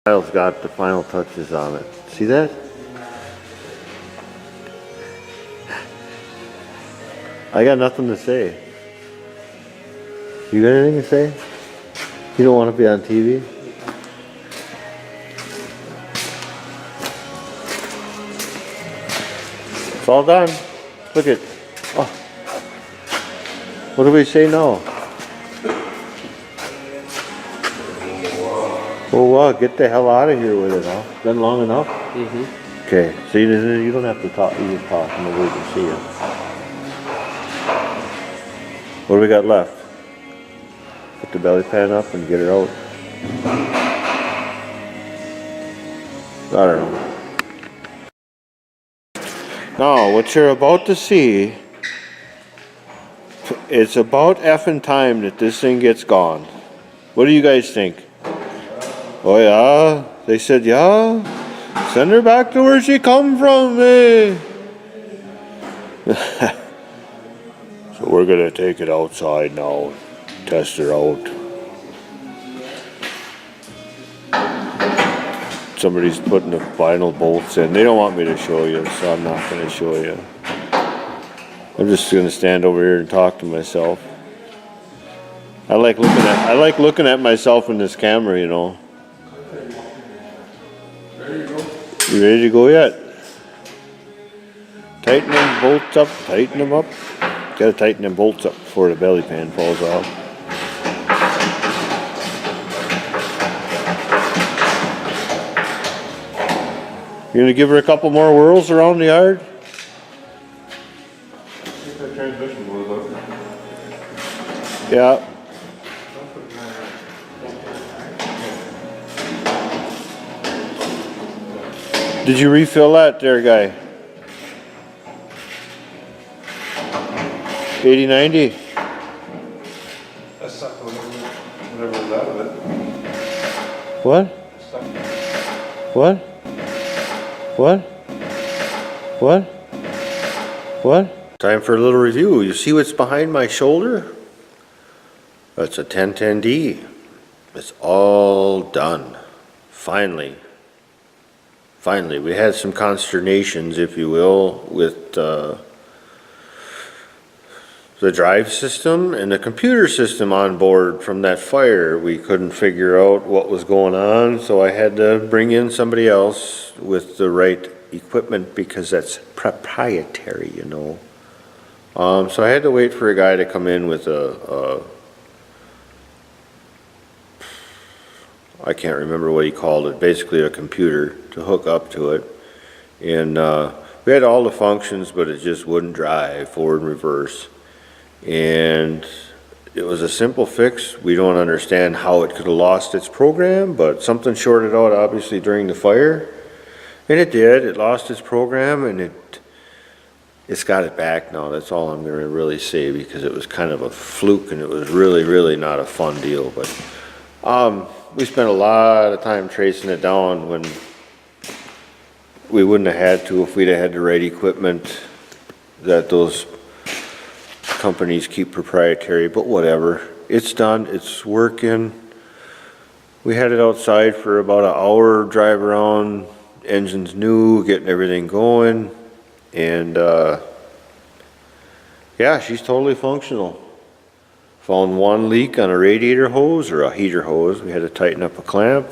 Kyle's got the final touches on it. See that? I got nothing to say. You got anything to say? You don't want to be on TV? It's all done. Look at. Oh. What do we say now? Oh wow, get the hell out of here with it, huh? Been long enough? Mm-hmm. Okay, so you don't have to talk, you just talk and nobody can see you. What do we got left? Put the belly pan up and get her out. I don't know. Now, what you're about to see, it's about effing time that this thing gets gone. What do you guys think? Oh yeah, they said yeah. Send her back to where she come from, eh? So we're gonna take it outside now, test her out. Somebody's putting the vinyl bolts in. They don't want me to show you, so I'm not gonna show you. I'm just gonna stand over here and talk to myself. I like looking at myself in this camera, you know. You ready to go yet? Tighten them bolts up, tighten them up. Gotta tighten them bolts up before the belly pan falls off. You gonna give her a couple more whirls around the yard? Yeah. Did you refill that there, guy? 80, 90? That sucked whatever was out of it. What? What? What? What? What? Time for a little review. You see what's behind my shoulder? That's a 1010D. It's all done. Finally. Finally, we had some consternations, if you will, with the drive system and the computer system on board from that fire. We couldn't figure out what was going on, so I had to bring in somebody else with the right equipment because that's proprietary, you know. So I had to wait for a guy to come in with I can't remember what he called it, basically a computer to hook up to it. And we had all the functions, but it just wouldn't drive forward and reverse. And it was a simple fix. We don't understand how it could have lost its program, but something shorted out obviously during the fire. And it did, it lost its program, and it's got it back now. That's all I'm gonna really say, because it was kind of a fluke and it was really, really not a fun deal. But we spent a lot of time tracing it down when we wouldn't have had to if we'd have had the right equipment that those companies keep proprietary, but whatever. It's done, it's working. We had it outside for about an hour, drive around, engine's new, getting everything going, and yeah, she's totally functional. Found one leak on a radiator hose or a heater hose. We had to tighten up a clamp,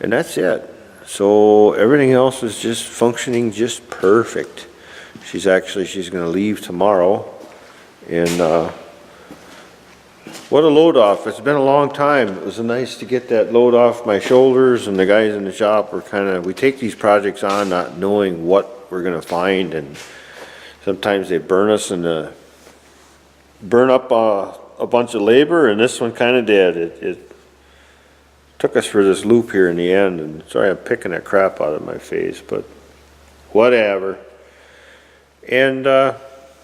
and that's it. So everything else is just functioning just perfect. She's gonna leave tomorrow, and what a load off. It's been a long time. It was nice to get that load off my shoulders, and the guys in the shop were we take these projects on not knowing what we're gonna find, and sometimes they burn us and burn up a bunch of labor, and this one kind of did. It took us for this loop here in the end, and sorry I'm picking that crap out of my face, but whatever. And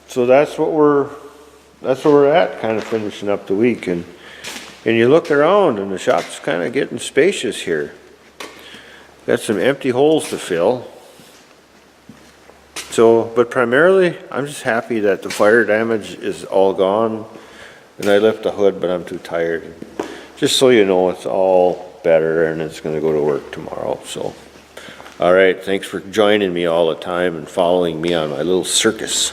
so that's where we're at, kind of finishing up the week. And you look around, and the shop's kind of getting spacious here. Got some empty holes to fill. So, but primarily, I'm just happy that the fire damage is all gone. And I left the hood, but I'm too tired. Just so you know, it's all better, and it's gonna go to work tomorrow, so. All right, thanks for joining me all the time and following me on my little circus.